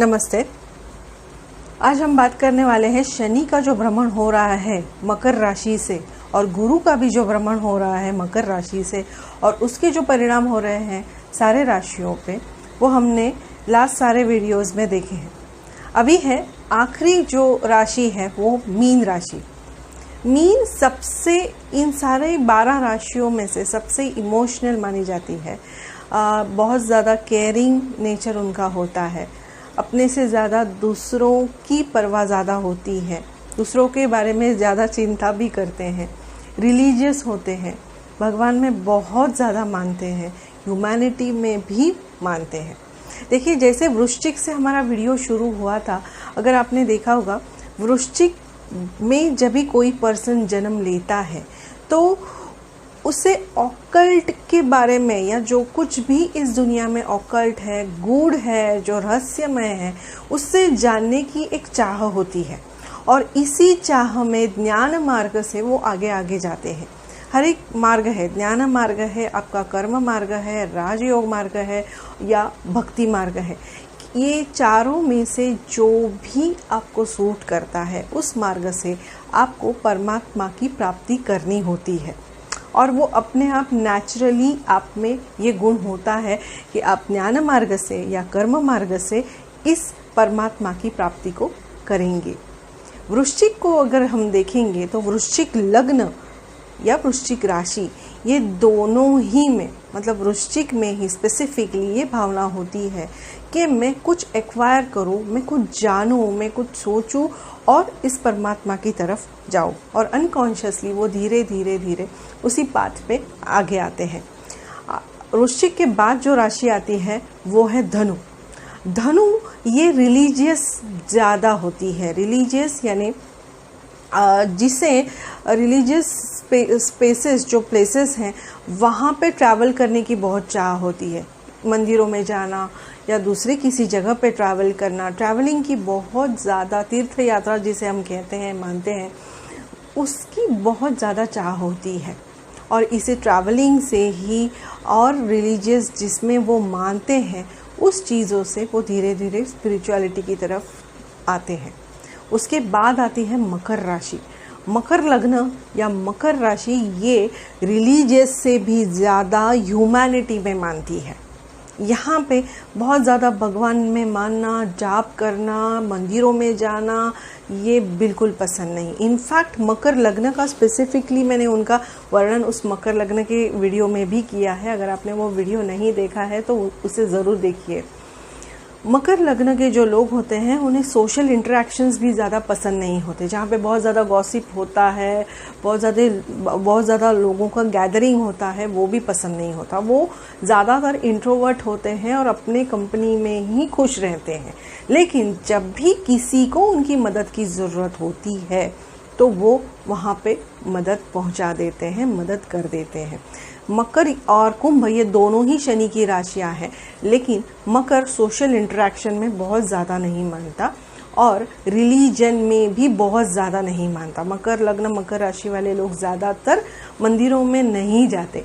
नमस्ते। आज हम बात करने वाले हैं शनि का जो भ्रमण हो रहा है मकर राशि से और गुरु का भी जो भ्रमण हो रहा है मकर राशि से और उसके जो परिणाम हो रहे हैं सारे राशियों पे, वो हमने लास्ट सारे वीडियोस में देखे हैं। अभी है आखिरी जो राशि है वो मीन राशि। मीन सबसे इन सारे 12 राशियों में से सबसे इमोशनल मानी जाती है। बहुत ज़्यादा केयरिंग नेचर उनका होता है। अपने से ज़्यादा दूसरों की परवाह ज़्यादा होती है, दूसरों के बारे में ज़्यादा चिंता भी करते हैं, रिलीजियस होते हैं, भगवान में बहुत ज़्यादा मानते हैं, ह्यूमैनिटी में भी मानते हैं। देखिए, जैसे वृश्चिक से हमारा वीडियो शुरू हुआ था, अगर आपने देखा होगा, वृश्चिक में जब भी कोई पर्सन जन्म लेता है तो उसे ऑकल्ट के बारे में या जो कुछ भी इस दुनिया में ऑकल्ट है, गूढ़ है, जो रहस्यमय है, उससे जानने की एक चाह होती है और इसी चाह में ज्ञान मार्ग से वो आगे आगे जाते हैं। हर एक मार्ग है, ज्ञान मार्ग है, आपका कर्म मार्ग है, राजयोग मार्ग है या भक्ति मार्ग है। ये चारों में से जो भी आपको सूट करता है उस मार्ग से आपको परमात्मा की प्राप्ति करनी होती है और वो अपने आप नेचुरली आप में ये गुण होता है कि आप ज्ञान मार्ग से या कर्म मार्ग से इस परमात्मा की प्राप्ति को करेंगे। वृश्चिक को अगर हम देखेंगे तो वृश्चिक लग्न या वृश्चिक राशि, ये दोनों ही में, मतलब वृश्चिक में ही स्पेसिफिकली ये भावना होती है कि मैं कुछ एक्वायर करूं, मैं कुछ जानूं, मैं कुछ सोचूं और इस परमात्मा की तरफ जाऊं। और अनकॉन्शियसली वो धीरे धीरे धीरे उसी पाथ पे आगे आते हैं। वृश्चिक के बाद जो राशि आती है वो है धनु। धनु ये रिलीजियस ज़्यादा होती है। रिलीजियस यानी जिसे रिलीजियस स्पेसेस, जो प्लेसेस हैं, वहाँ पे ट्रैवल करने की बहुत चाह होती है। मंदिरों में जाना या दूसरे किसी जगह पे ट्रैवल करना, ट्रैवलिंग की बहुत ज़्यादा, तीर्थ यात्रा जिसे हम कहते हैं, मानते हैं, उसकी बहुत ज़्यादा चाह होती है। और इसे ट्रैवलिंग से ही और रिलीजियस जिसमें वो मानते हैं उस चीज़ों से वो धीरे धीरे स्पिरिचुअलिटी की तरफ आते हैं। उसके बाद आती है मकर राशि। मकर लग्न या मकर राशि ये रिलीजियस से भी ज़्यादा ह्यूमैनिटी में मानती है। यहाँ पे बहुत ज़्यादा भगवान में मानना, जाप करना, मंदिरों में जाना, ये बिल्कुल पसंद नहीं। इनफैक्ट मकर लग्न का स्पेसिफिकली मैंने उनका वर्णन उस मकर लग्न के वीडियो में भी किया है। अगर आपने वो वीडियो नहीं देखा है तो उसे ज़रूर देखिए। मकर लग्न के जो लोग होते हैं उन्हें सोशल इंटरेक्शंस भी ज़्यादा पसंद नहीं होते। जहाँ पे बहुत ज़्यादा गॉसिप होता है, बहुत ज़्यादा लोगों का गैदरिंग होता है, वो भी पसंद नहीं होता। वो ज़्यादातर इंट्रोवर्ट होते हैं और अपने कंपनी में ही खुश रहते हैं। लेकिन जब भी किसी को उनकी मदद की ज़रूरत होती है तो वो वहाँ पे मदद पहुँचा देते हैं, मदद कर देते हैं। मकर और कुंभ ये दोनों ही शनि की राशियां हैं, लेकिन मकर सोशल इंटरेक्शन में बहुत ज़्यादा नहीं मानता और रिलीजन में भी बहुत ज़्यादा नहीं मानता। मकर लग्न, मकर राशि वाले लोग ज़्यादातर मंदिरों में नहीं जाते।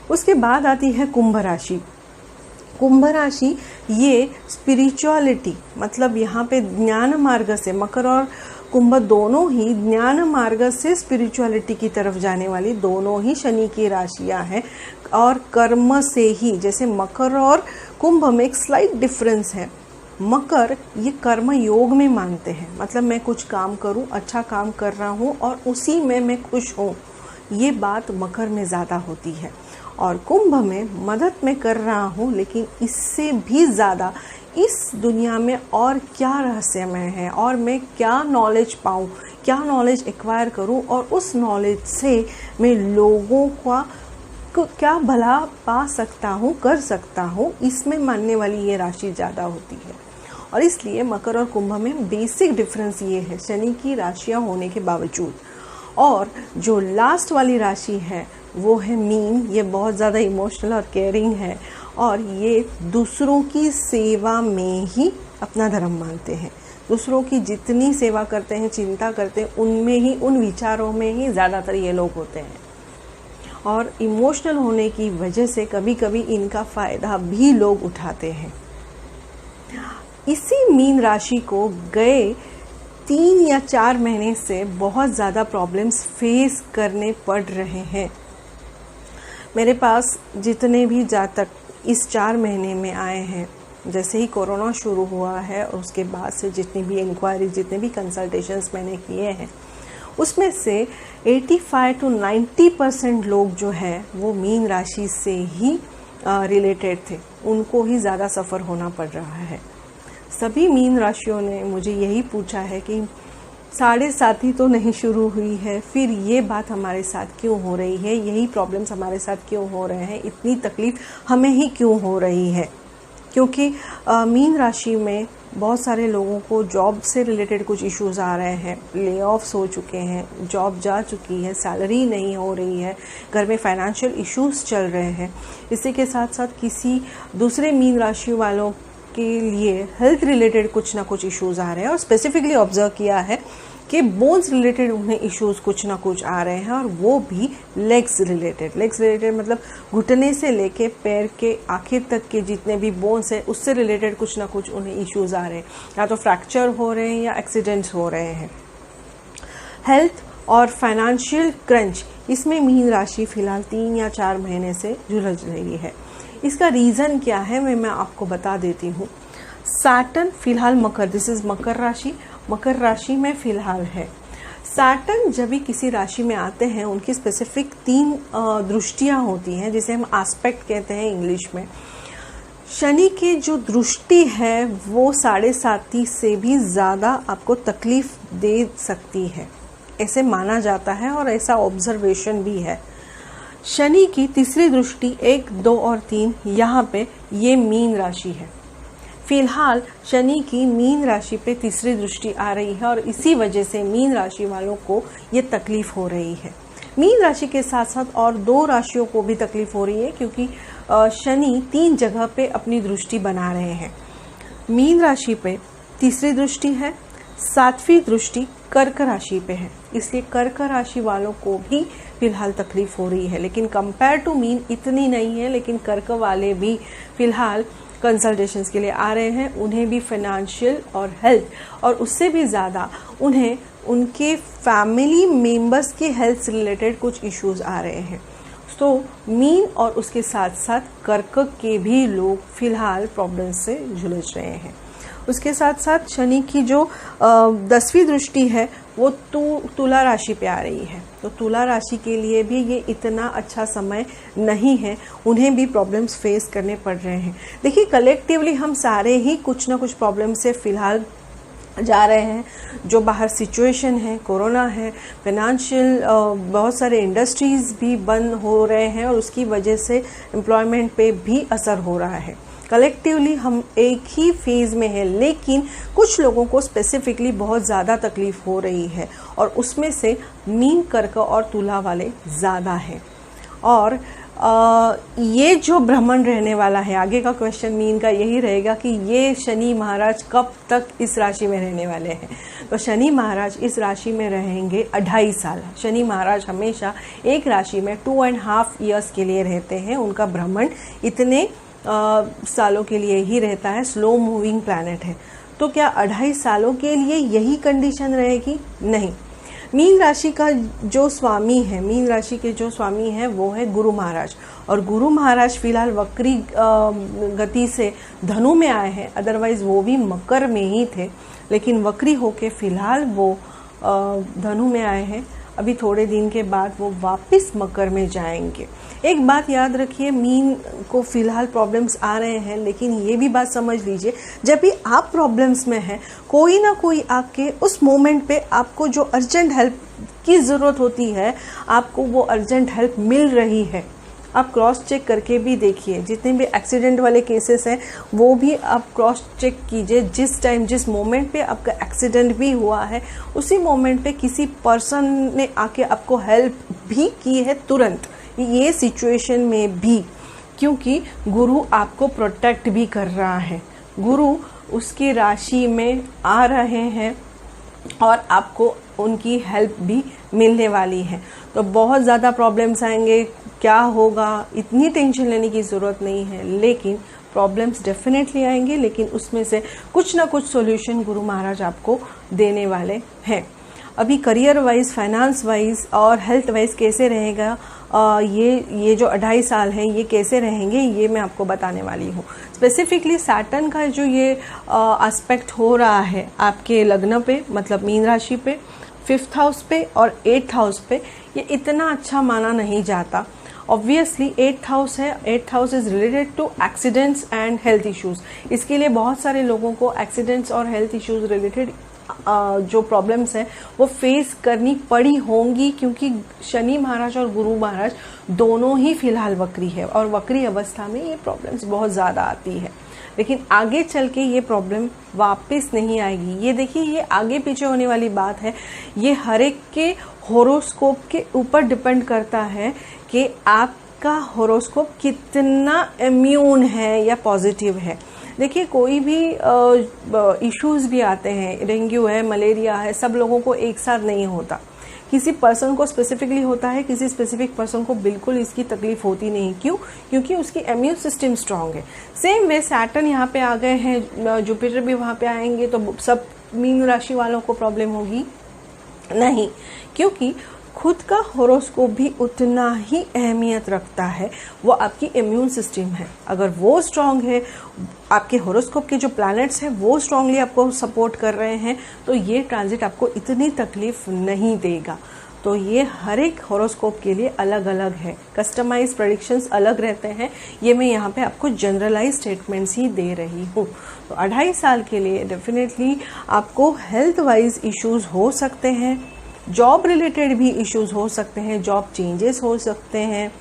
उसके बाद आती है कुंभ राशि। कुंभ राशि ये स्पिरिचुअलिटी, मतलब यहाँ पे ज्ञान मार्ग से, मकर और कुंभ दोनों ही ज्ञान मार्ग से स्पिरिचुअलिटी की तरफ जाने वाली दोनों ही शनि की राशियां हैं। और कर्म से ही, जैसे मकर और कुंभ में एक स्लाइट डिफरेंस है। मकर ये कर्म योग में मानते हैं, मतलब मैं कुछ काम करूं, अच्छा काम कर रहा हूं और उसी में मैं खुश हूं, ये बात मकर में ज़्यादा होती है। और कुंभ में मदद मैं कर रहा हूं, लेकिन इससे भी ज़्यादा इस दुनिया में और क्या रहस्यमय है और मैं क्या नॉलेज पाऊँ, क्या नॉलेज एक्वायर करूँ और उस नॉलेज से मैं लोगों को क्या भला पा सकता हूँ, कर सकता हूँ, इसमें मानने वाली ये राशि ज़्यादा होती है। और इसलिए मकर और कुंभ में बेसिक डिफरेंस ये है, शनि की राशियाँ होने के बावजूद। और जो लास्ट वाली राशि है वो है मीन। ये बहुत ज़्यादा इमोशनल और केयरिंग है और ये दूसरों की सेवा में ही अपना धर्म मानते हैं। दूसरों की जितनी सेवा करते हैं, चिंता करते हैं, उनमें ही, उन विचारों में ही ज़्यादातर ये लोग होते हैं। और इमोशनल होने की वजह से कभी कभी इनका फ़ायदा भी लोग उठाते हैं। इसी मीन राशि को गए 3 या 4 महीने से बहुत ज़्यादा प्रॉब्लम्स फेस करने पड़ रहे हैं। मेरे पास जितने भी जातक इस 4 महीने में आए हैं, जैसे ही कोरोना शुरू हुआ है और उसके बाद से जितनी भी इंक्वायरी, जितने भी कंसल्टेशंस मैंने किए हैं, उसमें से 85 to 90% लोग जो है वो मीन राशि से ही रिलेटेड थे, उनको ही ज़्यादा सफ़र होना पड़ रहा है। सभी मीन राशियों ने मुझे यही पूछा है कि 7.5 ही तो नहीं शुरू हुई है, फिर ये बात हमारे साथ क्यों हो रही है, यही प्रॉब्लम्स हमारे साथ क्यों हो रहे हैं, इतनी तकलीफ़ हमें ही क्यों हो रही है। क्योंकि मीन राशि में बहुत सारे लोगों को जॉब से रिलेटेड कुछ इश्यूज आ रहे हैं, ले ऑफ्स हो चुके हैं, जॉब जा चुकी है, सैलरी नहीं हो रही है, घर में फाइनेंशियल इश्यूज चल रहे हैं। इसी के साथ साथ किसी दूसरे मीन राशि वालों के लिए हेल्थ रिलेटेड कुछ ना कुछ इश्यूज आ रहे हैं, और स्पेसिफिकली ऑब्जर्व किया है कि बोन्स रिलेटेड उन्हें इश्यूज कुछ ना कुछ आ रहे हैं, और वो भी लेग्स रिलेटेड मतलब घुटने से लेके पैर के आखिर तक के जितने भी बोन्स हैं उससे रिलेटेड कुछ ना कुछ उन्हें इश्यूज आ रहे हैं, या तो फ्रैक्चर हो रहे हैं या एक्सीडेंट्स हो रहे हैं। हेल्थ और फाइनेंशियल क्रंच, इसमें मीन राशि फिलहाल 3 या 4 महीने से झुलझ रही है। इसका रीज़न क्या है मैं आपको बता देती हूँ। सैटर्न फिलहाल दिस इज मकर राशि में फिलहाल है। सैटर्न जब भी किसी राशि में आते हैं उनकी स्पेसिफिक 3 दृष्टियां होती हैं, जिसे हम एस्पेक्ट कहते हैं इंग्लिश में। शनि की जो दृष्टि है वो 7.5 से भी ज़्यादा आपको तकलीफ दे सकती है, ऐसे माना जाता है और ऐसा ऑब्जर्वेशन भी है। शनि की तीसरी दृष्टि 1, 2 और 3 यहाँ पे ये मीन राशि है। फिलहाल शनि की मीन राशि पे तीसरी दृष्टि आ रही है और इसी वजह से मीन राशि वालों को ये तकलीफ हो रही है। मीन राशि के साथ साथ और 2 राशियों को भी तकलीफ हो रही है, क्योंकि शनि 3 जगह पे अपनी दृष्टि बना रहे हैं। मीन राशि पे तीसरी दृष्टि है, 7वीं दृष्टि कर्क राशि पे है, इसलिए कर्क राशि वालों को भी फिलहाल तकलीफ हो रही है। लेकिन कंपेयर टू मीन इतनी नहीं है, लेकिन कर्क वाले भी फिलहाल कंसल्टेशंस के लिए आ रहे हैं। उन्हें भी फाइनेंशियल और हेल्थ, और उससे भी ज़्यादा उन्हें उनके फैमिली मेंबर्स के हेल्थ से रिलेटेड कुछ इश्यूज आ रहे हैं। तो मीन और उसके साथ साथ कर्क के भी लोग फिलहाल प्रॉब्लम्स से झुलझ रहे हैं। उसके साथ साथ शनि की जो 10वीं दृष्टि है वो तुला राशि पे आ रही है, तो तुला राशि के लिए भी ये इतना अच्छा समय नहीं है, उन्हें भी प्रॉब्लम्स फेस करने पड़ रहे हैं। देखिए, कलेक्टिवली हम सारे ही कुछ ना कुछ प्रॉब्लम से फिलहाल जा रहे हैं। जो बाहर सिचुएशन है, कोरोना है, फाइनेंशियल बहुत सारे इंडस्ट्रीज़ भी बंद हो रहे हैं और उसकी वजह से एम्प्लॉयमेंट पे भी असर हो रहा है। कलेक्टिवली हम एक ही फेज़ में हैं, लेकिन कुछ लोगों को स्पेसिफिकली बहुत ज़्यादा तकलीफ हो रही है और उसमें से मीन, कर्क और तुला वाले ज़्यादा हैं। और ये जो भ्रमण रहने वाला है, आगे का क्वेश्चन मीन का यही रहेगा कि ये शनि महाराज कब तक इस राशि में रहने वाले हैं। तो शनि महाराज इस राशि में रहेंगे 2.5 साल। शनि महाराज हमेशा एक राशि में 2.5 ईयर्स के लिए रहते हैं, उनका भ्रमण इतने सालों के लिए ही रहता है, स्लो मूविंग प्लैनेट है। तो क्या 2.5 सालों के लिए यही कंडीशन रहेगी? नहीं। मीन राशि का जो स्वामी है, मीन राशि के जो स्वामी है वो है गुरु महाराज, और गुरु महाराज फिलहाल वक्री गति से धनु में आए हैं, अदरवाइज वो भी मकर में ही थे, लेकिन वक्री होके फिलहाल वो धनु में आए हैं। अभी थोड़े दिन के बाद वो वापस मकर में जाएंगे। एक बात याद रखिए, मीन को फिलहाल प्रॉब्लम्स आ रहे हैं, लेकिन ये भी बात समझ लीजिए, जब भी आप प्रॉब्लम्स में हैं, कोई ना कोई आके उस मोमेंट पे आपको जो अर्जेंट हेल्प की ज़रूरत होती है, आपको वो अर्जेंट हेल्प मिल रही है। आप क्रॉस चेक करके भी देखिए, जितने भी एक्सीडेंट वाले केसेस हैं वो भी आप क्रॉस चेक कीजिए। जिस टाइम, जिस मोमेंट पे आपका एक्सीडेंट भी हुआ है, उसी मोमेंट पे किसी पर्सन ने आके आपको हेल्प भी की है तुरंत, ये सिचुएशन में भी, क्योंकि गुरु आपको प्रोटेक्ट भी कर रहा है। गुरु उसकी राशि में आ रहे हैं और आपको उनकी हेल्प भी मिलने वाली है। तो बहुत ज़्यादा प्रॉब्लम्स आएंगे, क्या होगा इतनी टेंशन लेने की ज़रूरत नहीं है, लेकिन प्रॉब्लम्स डेफिनेटली आएंगे, लेकिन उसमें से कुछ ना कुछ सॉल्यूशन गुरु महाराज आपको देने वाले हैं। अभी करियर वाइज, फाइनेंस वाइज और हेल्थ वाइज कैसे रहेगा, ये जो 2.5 साल है ये कैसे रहेंगे, ये मैं आपको बताने वाली हूँ। स्पेसिफिकली सैटर्न का जो ये एस्पेक्ट हो रहा है आपके लग्न पे, मतलब मीन राशि पे, 5th हाउस पे और 8th हाउस पे, ये इतना अच्छा माना नहीं जाता। ऑब्वियसली 8th हाउस है, 8th house is related to accidents and health issues. इसके लिए बहुत सारे लोगों को एक्सीडेंट्स और हेल्थ इश्यूज रिलेटेड जो प्रॉब्लम्स हैं वो फेस करनी पड़ी होंगी, क्योंकि शनि महाराज और गुरु महाराज दोनों ही फिलहाल वक्री है और वक्री अवस्था में ये प्रॉब्लम्स बहुत ज़्यादा आती है। लेकिन आगे चल के ये प्रॉब्लम वापस नहीं आएगी। ये देखिए, ये आगे पीछे होने वाली बात है। ये हर एक के होरोस्कोप के ऊपर डिपेंड करता है कि आपका होरोस्कोप कितना इम्यून है या पॉजिटिव है। देखिए, कोई भी इश्यूज भी आते हैं, डेंगू है, मलेरिया है, सब लोगों को एक साथ नहीं होता। किसी पर्सन को स्पेसिफिकली होता है, किसी स्पेसिफिक पर्सन को बिल्कुल इसकी तकलीफ होती नहीं। क्यों? क्योंकि उसकी इम्यून सिस्टम स्ट्रांग है। सेम वे सैटर्न यहाँ पे आ गए हैं, जुपिटर भी वहाँ पे आएंगे, तो सब मीन राशि वालों को प्रॉब्लम होगी नहीं, क्योंकि खुद का होरोस्कोप भी उतना ही अहमियत रखता है। वो आपकी इम्यून सिस्टम है, अगर वो स्ट्रांग है, आपके होरोस्कोप के जो प्लैनेट्स हैं वो स्ट्रांगली आपको सपोर्ट कर रहे हैं, तो ये ट्रांजिट आपको इतनी तकलीफ नहीं देगा। तो ये हर एक होरोस्कोप के लिए अलग अलग है, कस्टमाइज प्रेडिक्शंस अलग रहते हैं। ये मैं यहाँ पे आपको जनरलाइज स्टेटमेंट्स ही दे रही हूँ। तो 2.5 साल के लिए डेफिनेटली आपको हेल्थ वाइज इश्यूज हो सकते हैं, जॉब रिलेटेड भी इश्यूज हो सकते हैं, जॉब चेंजेस हो सकते हैं।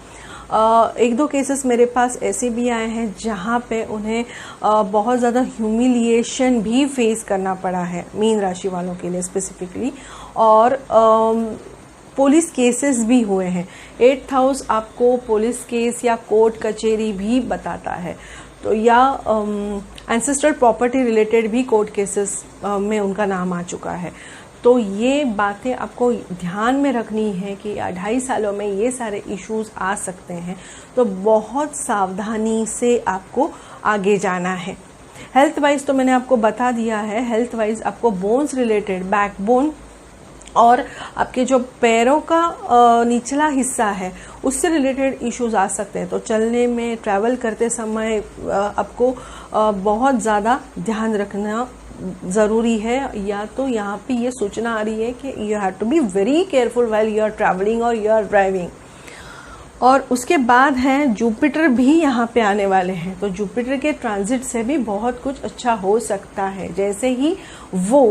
1-2 केसेस मेरे पास ऐसे भी आए हैं जहाँ पे उन्हें बहुत ज़्यादा ह्यूमिलिएशन भी फेस करना पड़ा है, मीन राशि वालों के लिए स्पेसिफिकली। और पुलिस केसेस भी हुए हैं। 8th हाउस आपको पुलिस केस या कोर्ट कचहरी भी बताता है, तो या एंसेस्ट्रल प्रॉपर्टी रिलेटेड भी कोर्ट केसेस में उनका नाम आ चुका है। तो ये बातें आपको ध्यान में रखनी है कि 2.5 सालों में ये सारे इश्यूज आ सकते हैं, तो बहुत सावधानी से आपको आगे जाना है। हेल्थ वाइज तो मैंने आपको बता दिया है। हेल्थ वाइज आपको बोन्स रिलेटेड, बैकबोन और आपके जो पैरों का निचला हिस्सा है उससे रिलेटेड इश्यूज आ सकते हैं। तो चलने में, ट्रैवल करते समय आपको बहुत ज़्यादा ध्यान रखना ज़रूरी है। या तो यहाँ पे ये सूचना आ रही है कि you have to be very careful while you are travelling और यू आर ड्राइविंग। और उसके बाद हैं जुपिटर भी यहाँ पे आने वाले हैं, तो जुपिटर के ट्रांजिट से भी बहुत कुछ अच्छा हो सकता है। जैसे ही वो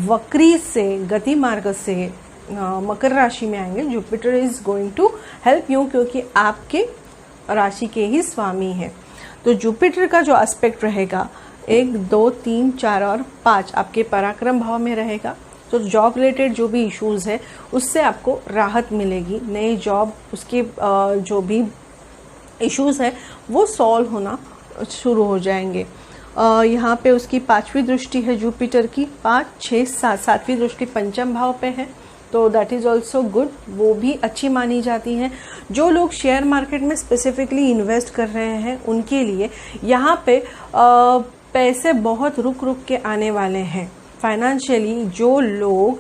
वक्री से, गति मार्ग से मकर राशि में आएंगे, Jupiter is going to help you, क्योंकि आपके राशि के ही स्वामी हैं। तो जुपिटर का जो एस्पेक्ट रहेगा 1, 2, 3, 4 और 5 आपके पराक्रम भाव में रहेगा। तो जॉब रिलेटेड जो भी इश्यूज़ है उससे आपको राहत मिलेगी। नए जॉब, उसके जो भी इश्यूज़ है वो सॉल्व होना शुरू हो जाएंगे। यहाँ पे उसकी 5वीं दृष्टि है जुपिटर की, 5, 6, 7, 7वीं दृष्टि पंचम भाव पे है, तो दैट इज़ ऑल्सो गुड, वो भी अच्छी मानी जाती हैं। जो लोग शेयर मार्केट में स्पेसिफिकली इन्वेस्ट कर रहे हैं उनके लिए यहाँ पे पैसे बहुत रुक रुक के आने वाले हैं। फाइनेंशियली जो लोग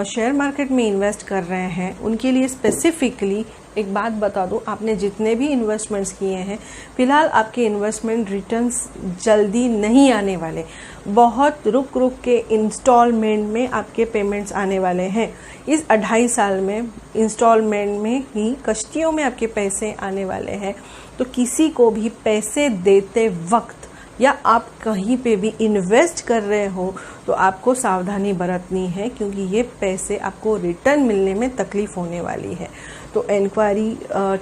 शेयर मार्केट में इन्वेस्ट कर रहे हैं उनके लिए स्पेसिफिकली एक बात बता दूं, आपने जितने भी इन्वेस्टमेंट्स किए हैं फिलहाल आपके इन्वेस्टमेंट रिटर्न्स जल्दी नहीं आने वाले, बहुत रुक रुक के इंस्टॉलमेंट में आपके पेमेंट्स आने वाले हैं। इस 2.5 साल में इंस्टॉलमेंट में ही कश्तियों में आपके पैसे आने वाले हैं। तो किसी को भी पैसे देते वक्त या आप कहीं पे भी इन्वेस्ट कर रहे हो तो आपको सावधानी बरतनी है, क्योंकि ये पैसे आपको रिटर्न मिलने में तकलीफ होने वाली है। तो इंक्वायरी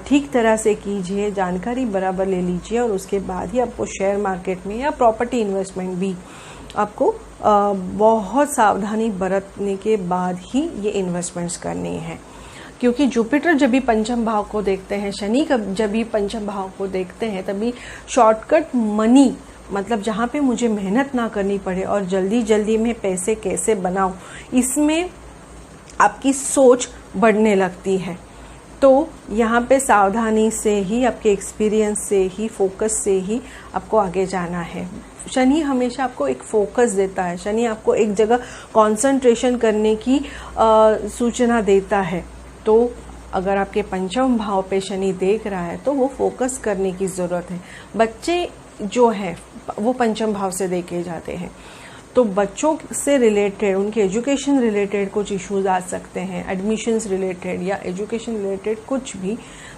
ठीक तरह से कीजिए, जानकारी बराबर ले लीजिए और उसके बाद ही आपको शेयर मार्केट में या प्रॉपर्टी इन्वेस्टमेंट भी आपको बहुत सावधानी बरतने के बाद ही ये इन्वेस्टमेंट्स करनी है। क्योंकि जुपिटर जब भी पंचम भाव को देखते हैं, शनि जब भी पंचम भाव को देखते हैं, तभी शॉर्टकट मनी, मतलब जहाँ पे मुझे मेहनत ना करनी पड़े और जल्दी जल्दी में पैसे कैसे बनाऊं, इसमें आपकी सोच बढ़ने लगती है। तो यहाँ पे सावधानी से ही, आपके एक्सपीरियंस से ही, फोकस से ही आपको आगे जाना है। शनि हमेशा आपको एक फोकस देता है, शनि आपको एक जगह कंसंट्रेशन करने की सूचना देता है। तो अगर आपके पंचम भाव पे शनि देख रहा है तो वो फोकस करने की ज़रूरत है। बच्चे जो हैं वो पंचम भाव से देखे जाते हैं, तो बच्चों से रिलेटेड, उनके एजुकेशन रिलेटेड कुछ इश्यूज आ सकते हैं, एडमिशन्स रिलेटेड या एजुकेशन रिलेटेड कुछ भी,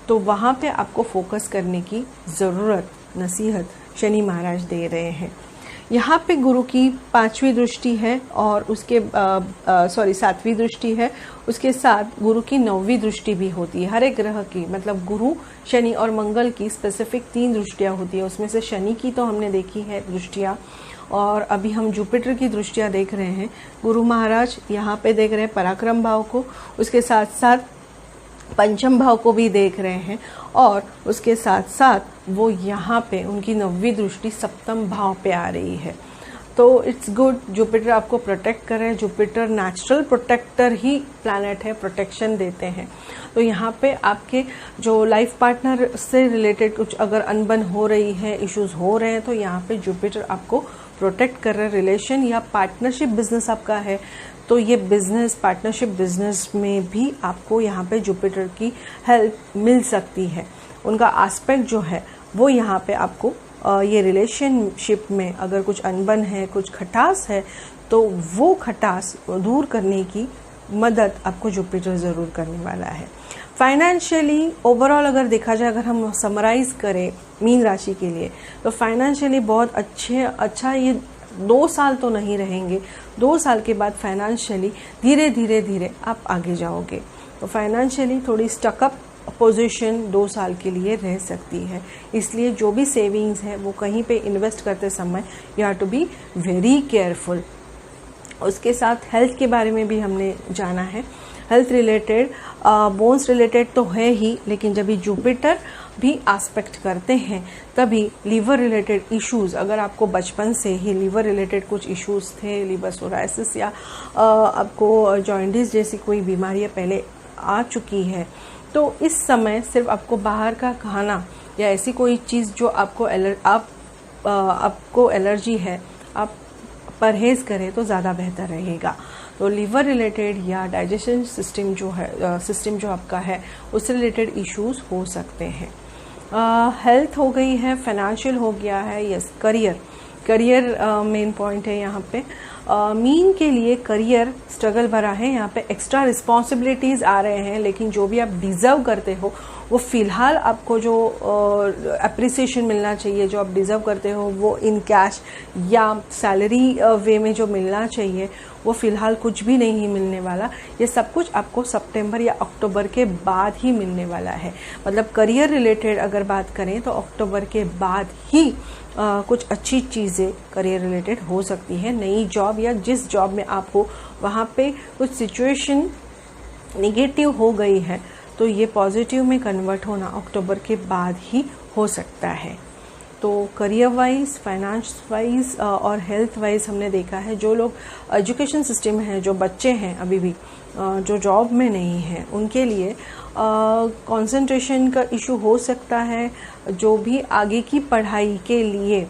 तो वहाँ पे आपको फोकस करने की ज़रूरत, नसीहत शनि महाराज दे रहे हैं। यहाँ पे गुरु की 5वीं दृष्टि है और उसके 7वीं दृष्टि है, उसके साथ गुरु की 9वीं दृष्टि भी होती है। हर एक ग्रह की, मतलब गुरु, शनि और मंगल की स्पेसिफिक 3 दृष्टियाँ होती है। उसमें से शनि की तो हमने देखी है दृष्टियाँ, और अभी हम जुपिटर की दृष्टियाँ देख रहे हैं। गुरु महाराज यहाँ पे देख रहे हैं पराक्रम भाव को, उसके साथ साथ पंचम भाव को भी देख रहे हैं, और उसके साथ साथ वो यहाँ पे उनकी 9वीं दृष्टि सप्तम भाव पे आ रही है। तो इट्स गुड, जुपिटर आपको प्रोटेक्ट कर रहे हैं। जुपिटर नेचुरल प्रोटेक्टर ही प्लैनेट है, प्रोटेक्शन देते हैं। तो यहाँ पे आपके जो लाइफ पार्टनर से रिलेटेड कुछ अगर अनबन हो रही है, इश्यूज हो रहे हैं, तो यहाँ पे जुपिटर आपको प्रोटेक्ट कर रहे हैं। रिलेशन या पार्टनरशिप बिजनेस आपका है तो ये बिजनेस, पार्टनरशिप बिजनेस में भी आपको यहाँ पे जुपिटर की हेल्प मिल सकती है। उनका एस्पेक्ट जो है वो यहाँ पे आपको ये रिलेशनशिप में अगर कुछ अनबन है, कुछ खटास है, तो वो खटास दूर करने की मदद आपको जुपिटर ज़रूर करने वाला है। फाइनेंशियली ओवरऑल अगर देखा जाए, अगर हम समराइज करें मीन राशि के लिए, तो फाइनेंशियली बहुत अच्छा ये 2 साल तो नहीं रहेंगे। 2 साल के बाद फाइनेंशियली धीरे धीरे आप आगे जाओगे। तो फाइनेंशियली थोड़ी स्टकअप पोजीशन 2 साल के लिए रह सकती है। इसलिए जो भी सेविंग्स है वो कहीं पे इन्वेस्ट करते समय you have to be very careful. उसके साथ हेल्थ के बारे में भी हमने जाना है। हेल्थ रिलेटेड, बोन्स रिलेटेड तो है ही, लेकिन जब भी जुपिटर भी एस्पेक्ट करते हैं तभी लीवर रिलेटेड इश्यूज, अगर आपको बचपन से ही लीवर रिलेटेड कुछ इश्यूज थे, लीवर सोराइसिस या आपको जॉइंटिस जैसी कोई बीमारियां पहले आ चुकी है, तो इस समय सिर्फ आपको बाहर का खाना या ऐसी कोई चीज़ जो आपको एलर्जी है, आप परहेज करें तो ज़्यादा बेहतर रहेगा। तो लीवर रिलेटेड या डाइजेशन सिस्टम जो है, सिस्टम जो आपका है, उससे रिलेटेड इश्यूज हो सकते हैं। हेल्थ हो गई है, फाइनेंशियल हो गया है, यस करियर मेन पॉइंट है यहाँ पे। मीन के लिए करियर स्ट्रगल भरा है, यहाँ पे एक्स्ट्रा रिस्पॉन्सिबिलिटीज़ आ रहे हैं, लेकिन जो भी आप डिज़र्व करते हो वो फ़िलहाल आपको जो अप्रिसिएशन मिलना चाहिए, जो आप डिज़र्व करते हो वो इन कैश या सैलरी वे में जो मिलना चाहिए, वो फ़िलहाल कुछ भी नहीं मिलने वाला। ये सब कुछ आपको सितंबर या अक्टूबर के बाद ही मिलने वाला है। मतलब करियर रिलेटेड अगर बात करें तो अक्टूबर के बाद ही कुछ अच्छी चीज़ें करियर रिलेटेड हो सकती है। नई जॉब या जिस जॉब में आप हो वहाँ पे कुछ सिचुएशन नेगेटिव हो गई है, तो ये पॉजिटिव में कन्वर्ट होना अक्टूबर के बाद ही हो सकता है। तो करियर वाइज, फाइनेंस वाइज और हेल्थ वाइज हमने देखा है। जो लोग एजुकेशन सिस्टम है, जो बच्चे हैं अभी भी जो जॉब में नहीं हैं, उनके लिए कंसंट्रेशन का इशू हो सकता है। जो भी आगे की पढ़ाई के लिए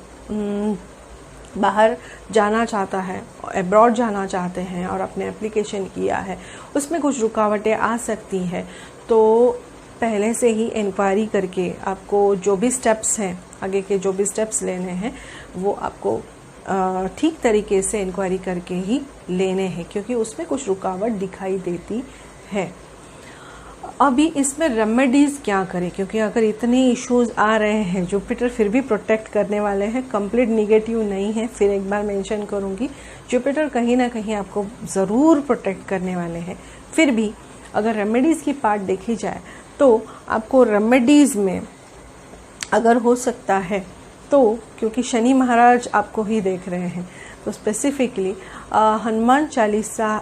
बाहर जाना चाहता है, अब्रॉड जाना चाहते हैं और अपने एप्लीकेशन किया है, उसमें कुछ रुकावटें आ सकती है। तो पहले से ही इंक्वायरी करके आपको जो भी स्टेप्स हैं, आगे के जो भी स्टेप्स लेने हैं, वो आपको ठीक तरीके से इंक्वायरी करके ही लेने हैं, क्योंकि उसमें कुछ रुकावट दिखाई देती है। अभी इसमें रेमेडीज़ क्या करें, क्योंकि अगर इतने इश्यूज आ रहे हैं, जुपिटर फिर भी प्रोटेक्ट करने वाले हैं, कंप्लीट निगेटिव नहीं है। फिर एक बार मेंशन करूँगी, जुपिटर कहीं ना कहीं आपको ज़रूर प्रोटेक्ट करने वाले हैं। फिर भी अगर रेमेडीज़ की पार्ट देखी जाए तो आपको रेमेडीज़ में अगर हो सकता है तो, क्योंकि शनि महाराज आपको ही देख रहे हैं, तो स्पेसिफिकली हनुमान चालीसा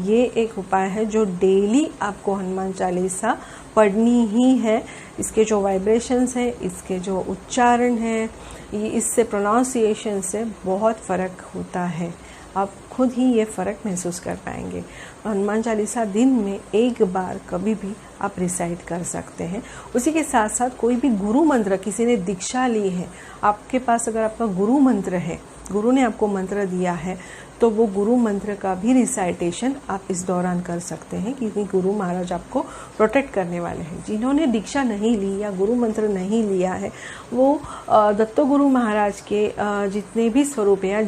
ये एक उपाय है जो डेली आपको हनुमान चालीसा पढ़नी ही है। इसके जो वाइब्रेशंस हैं, इसके जो उच्चारण हैं, ये इससे प्रोनाउंसिएशन से बहुत फ़र्क होता है। आप खुद ही ये फ़र्क महसूस कर पाएंगे। हनुमान चालीसा दिन में एक बार कभी भी आप रिसाइट कर सकते हैं। उसी के साथ साथ कोई भी गुरु मंत्र, किसी ने दीक्षा ली है, आपके पास अगर आपका गुरु मंत्र है, गुरु ने आपको मंत्र दिया है, तो वो गुरु मंत्र का भी रिसाइटेशन आप इस दौरान कर सकते हैं, क्योंकि गुरु महाराज आपको प्रोटेक्ट करने वाले हैं। जिन्होंने दीक्षा नहीं ली या गुरु मंत्र नहीं लिया है, वो दत्तो गुरु महाराज के जितने भी स्वरूप हैं या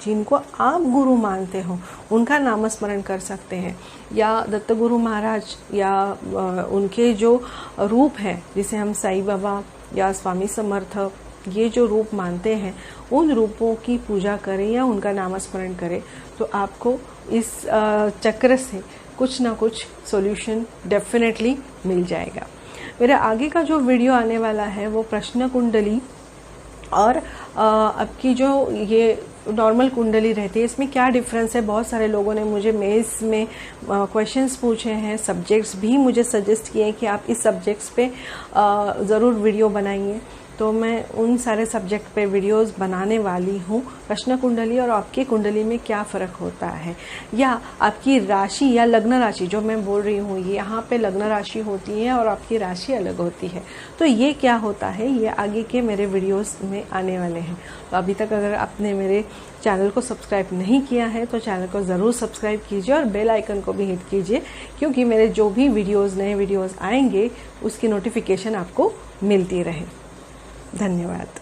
जिनको आप गुरु मानते हो उनका नामस्मरण कर सकते हैं, या दत्तो गुरु महाराज या उनके जो रूप हैं जिसे हम साईं बाबा या स्वामी समर्थ ये जो रूप मानते हैं, उन रूपों की पूजा करें या उनका नामस्मरण करें, तो आपको इस चक्र से कुछ ना कुछ सॉल्यूशन डेफिनेटली मिल जाएगा। मेरा आगे का जो वीडियो आने वाला है वो प्रश्न कुंडली और आपकी जो ये नॉर्मल कुंडली रहती है, इसमें क्या डिफरेंस है। बहुत सारे लोगों ने मुझे मेल्स में क्वेश्चंस पूछे हैं, सब्जेक्ट्स भी मुझे सजेस्ट किए कि आप इस सब्जेक्ट्स पे ज़रूर वीडियो बनाइए, तो मैं उन सारे सब्जेक्ट पे वीडियोस बनाने वाली हूँ। प्रश्न कुंडली और आपकी कुंडली में क्या फ़र्क होता है, या आपकी राशि या लग्न राशि जो मैं बोल रही हूँ, ये यहाँ पे लग्न राशि होती है और आपकी राशि अलग होती है, तो ये क्या होता है, ये आगे के मेरे वीडियोस में आने वाले हैं। तो अभी तक अगर आपने मेरे चैनल को सब्सक्राइब नहीं किया है तो चैनल को ज़रूर सब्सक्राइब कीजिए और बेल आइकन को भी हिट कीजिए, क्योंकि मेरे जो भी नए वीडियोज़ आएंगे उसकी नोटिफिकेशन आपको मिलती रहे। धन्यवाद।